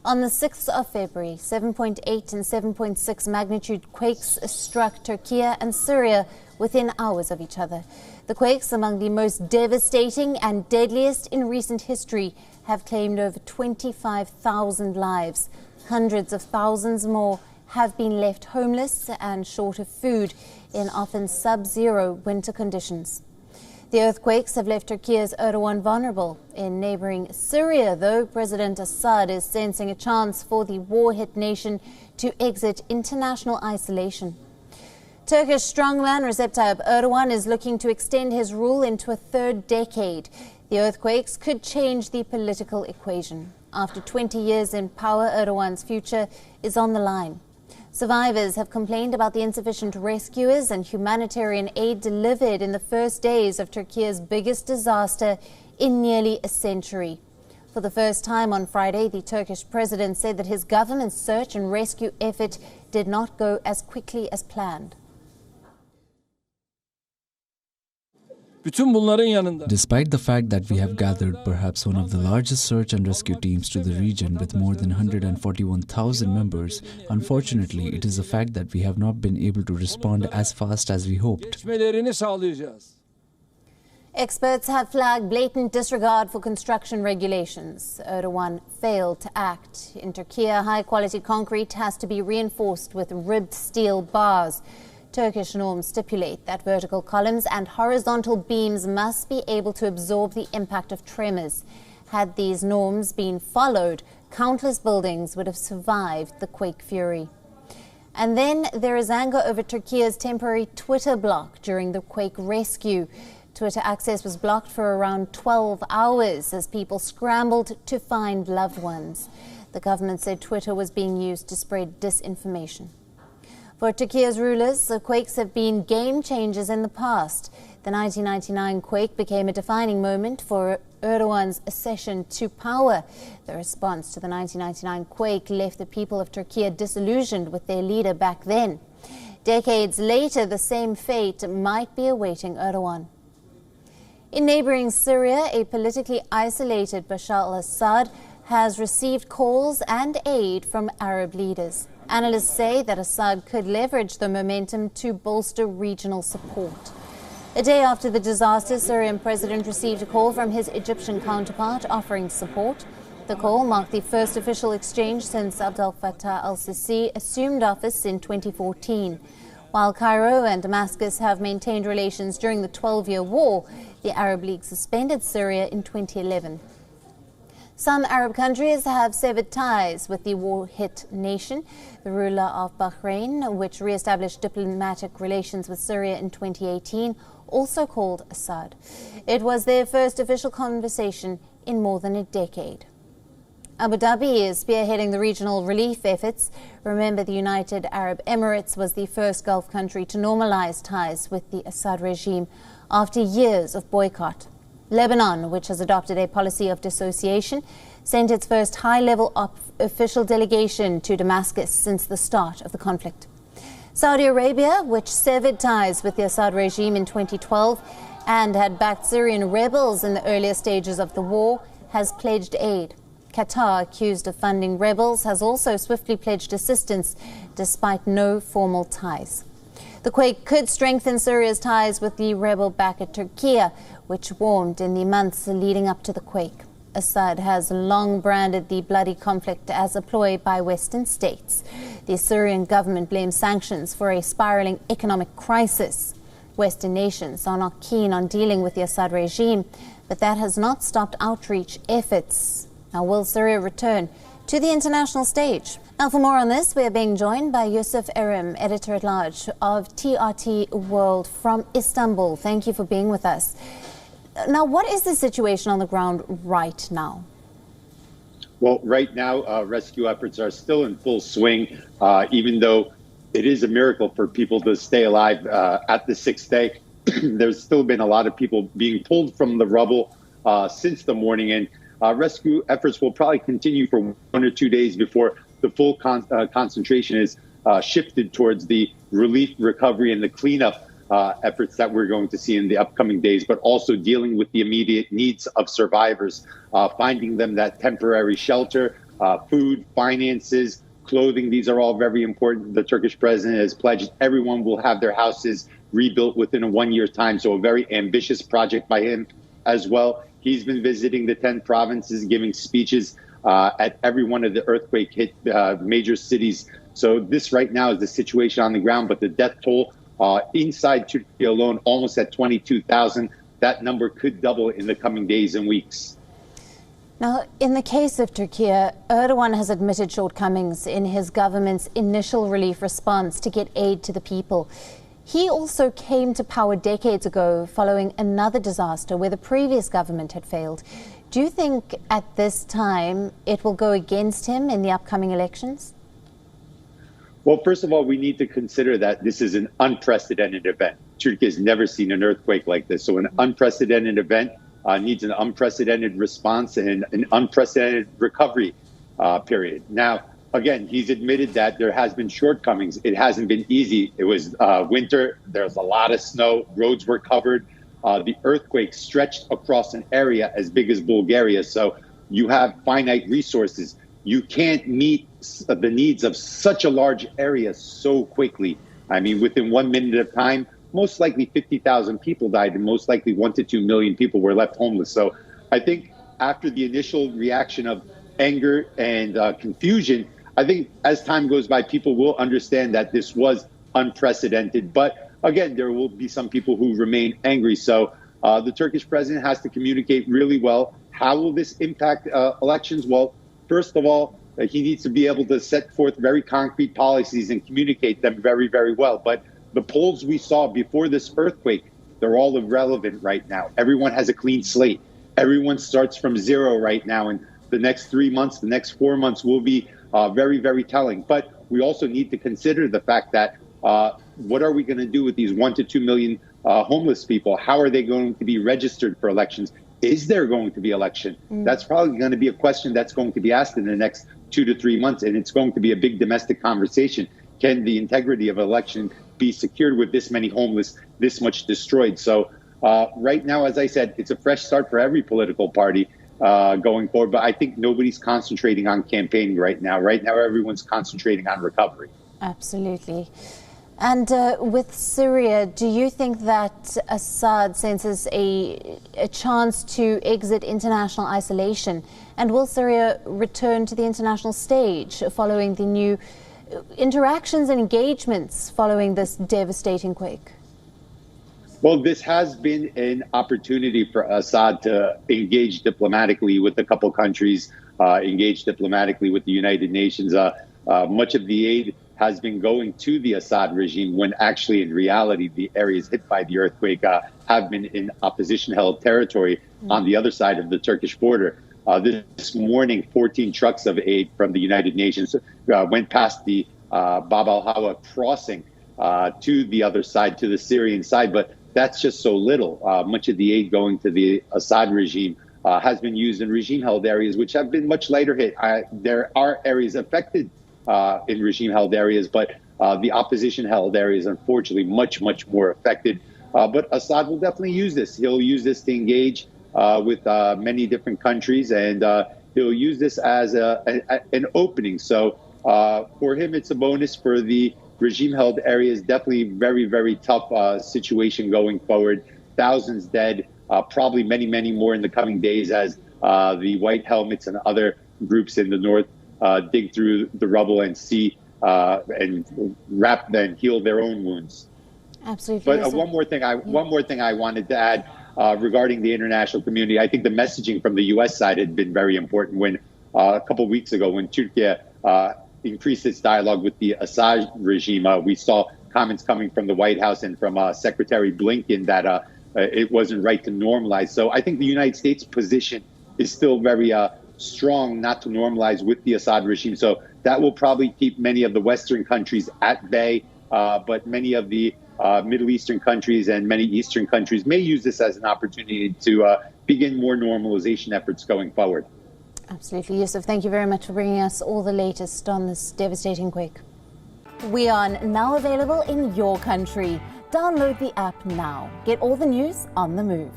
On the 6th of February, 7.8 and 7.6 magnitude quakes struck Turkey and Syria within hours of each other. The quakes, among the most devastating and deadliest in recent history, have claimed over 25,000 lives. Hundreds of thousands more have been left homeless and short of food in often sub-zero winter conditions. The earthquakes have left Turkey's Erdogan vulnerable. In neighbouring Syria, though, President Assad is sensing a chance for the warhead nation to exit international isolation. Turkish strongman Recep Tayyip Erdogan is looking to extend his rule into a third decade. The earthquakes could change the political equation. After 20 years in power, Erdogan's future is on the line. Survivors have complained about the insufficient rescuers and humanitarian aid delivered in the first days of Turkey's biggest disaster in nearly a century. For the first time on Friday, the Turkish president said that his government's search and rescue effort did not go as quickly as planned. Despite the fact that we have gathered perhaps one of the largest search and rescue teams to the region with more than 141,000 members, unfortunately it is a fact that we have not been able to respond as fast as we hoped. Experts have flagged blatant disregard for construction regulations. Erdogan failed to act. In Turkey, high-quality concrete has to be reinforced with ribbed steel bars. Turkish norms stipulate that vertical columns and horizontal beams must be able to absorb the impact of tremors. Had these norms been followed, countless buildings would have survived the quake fury. And then there is anger over Turkey's temporary Twitter block during the quake rescue. Twitter access was blocked for around 12 hours as people scrambled to find loved ones. The government said Twitter was being used to spread disinformation. For Turkey's rulers, the quakes have been game changers in the past. The 1999 quake became a defining moment for Erdogan's accession to power. The response to the 1999 quake left the people of Turkey disillusioned with their leader back then. Decades later, the same fate might be awaiting Erdogan. In neighbouring Syria, a politically isolated Bashar al-Assad has received calls and aid from Arab leaders. Analysts say that Assad could leverage the momentum to bolster regional support. A day after the disaster, Syrian president received a call from his Egyptian counterpart offering support. The call marked the first official exchange since Abdel Fattah al-Sisi assumed office in 2014. While Cairo and Damascus have maintained relations during the 12-year war, the Arab League suspended Syria in 2011. Some Arab countries have severed ties with the war-hit nation. The ruler of Bahrain, which re-established diplomatic relations with Syria in 2018, also called Assad. It was their first official conversation in more than a decade. Abu Dhabi is spearheading the regional relief efforts. Remember, the United Arab Emirates was the first Gulf country to normalize ties with the Assad regime after years of boycott. Lebanon, which has adopted a policy of dissociation, sent its first high-level official delegation to Damascus since the start of the conflict. Saudi Arabia, which severed ties with the Assad regime in 2012 and had backed Syrian rebels in the earlier stages of the war, has pledged aid. Qatar, accused of funding rebels, has also swiftly pledged assistance despite no formal ties. The quake could strengthen Syria's ties with the rebel-backer Turkey, which warmed in the months leading up to the quake. Assad has long branded the bloody conflict as a ploy by Western states. The Syrian government blames sanctions for a spiraling economic crisis. Western nations are not keen on dealing with the Assad regime, but that has not stopped outreach efforts. Now, will Syria return to the international stage? Now, for more on this, we are being joined by Yusuf Erim, editor-at-large of TRT World from Istanbul. Thank you for being with us. Now, what is the situation on the ground right now? Well, right now, rescue efforts are still in full swing, even though it is a miracle for people to stay alive at the sixth day. There's still been a lot of people being pulled from the rubble since the morning, and rescue efforts will probably continue for 1 or 2 days before the full concentration is shifted towards the relief, recovery, and the cleanup efforts that we're going to see in the upcoming days, but also dealing with the immediate needs of survivors, finding them that temporary shelter, food, finances, clothing. These are all very important. The Turkish president has pledged everyone will have their houses rebuilt within a 1 year time. So a very ambitious project by him as well. He's been visiting the 10 provinces, giving speeches at every one of the earthquake hit major cities. So this right now is the situation on the ground, but the death toll inside Turkey alone, almost at 22,000. That number could double in the coming days and weeks. Now, in the case of Turkey, Erdogan has admitted shortcomings in his government's initial relief response to get aid to the people. He also came to power decades ago following another disaster where the previous government had failed. Do you think at this time it will go against him in the upcoming elections? Well, first of all, we need to consider that this is an unprecedented event. Turkey has never seen an earthquake like this. So an unprecedented event needs an unprecedented response and an unprecedented recovery period. Now, again, he's admitted that there has been shortcomings. It hasn't been easy. It was winter. There's a lot of snow. Roads were covered. The earthquake stretched across an area as big as Bulgaria. So you have finite resources. You can't meet the needs of such a large area so quickly. I mean, within 1 minute of time, most likely 50,000 people died, and most likely 1 to 2 million people were left homeless. So I think after the initial reaction of anger and confusion, I think as time goes by, people will understand that this was unprecedented. But again, there will be some people who remain angry. So the Turkish president has to communicate really well. How will this impact elections? Well, first of all, he needs to be able to set forth very concrete policies and communicate them very, very well. But the polls we saw before this earthquake, they're all irrelevant right now. Everyone has a clean slate. Everyone starts from zero right now. And the next 3 months, the next 4 months will be very, very telling. But we also need to consider the fact that what are we going to do with these 1 to 2 million homeless people? How are they going to be registered for elections? Is there going to be election? That's probably going to be a question that's going to be asked in the next 2 to 3 months. And it's going to be a big domestic conversation. Can the integrity of election be secured with this many homeless, this much destroyed? So right now, as I said, it's a fresh start for every political party going forward. But I think nobody's concentrating on campaigning right now. Right now, everyone's concentrating on recovery. Absolutely. And with Syria, do you think that Assad senses a chance to exit international isolation? And will Syria return to the international stage following the new interactions and engagements following this devastating quake? Well, this has been an opportunity for Assad to engage diplomatically with a couple countries, engage diplomatically with the United Nations. Much of the aid has been going to the Assad regime when actually in reality the areas hit by the earthquake have been in opposition-held territory on the other side of the Turkish border. This morning, 14 trucks of aid from the United Nations went past the Bab al-Hawa crossing to the other side, to the Syrian side. But that's just so little. Much of the aid going to the Assad regime has been used in regime-held areas, which have been much lighter hit. There are areas affected in regime-held areas, but the opposition-held areas, unfortunately, much, much more affected. But Assad will definitely use this. He'll use this to engage with many different countries, and he'll use this as an opening. So for him, it's a bonus. For the regime-held areas, definitely very, very tough situation going forward. Thousands dead, probably many, many more in the coming days as the White Helmets and other groups in the north dig through the rubble and see and wrap and heal their own wounds. Absolutely. But one more thing I wanted to add regarding the international community. I think the messaging from the U.S. side had been very important. When a couple of weeks ago, when Turkey increased its dialogue with the Assad regime, we saw comments coming from the White House and from Secretary Blinken that it wasn't right to normalize. So I think the United States position is still very strong not to normalize with the Assad regime. So that will probably keep many of the Western countries at bay. But many of the Middle Eastern countries and many Eastern countries may use this as an opportunity to begin more normalization efforts going forward. Absolutely. Yusuf, thank you very much for bringing us all the latest on this devastating quake. WION, now available in your country. Download the app now. Get all the news on the move.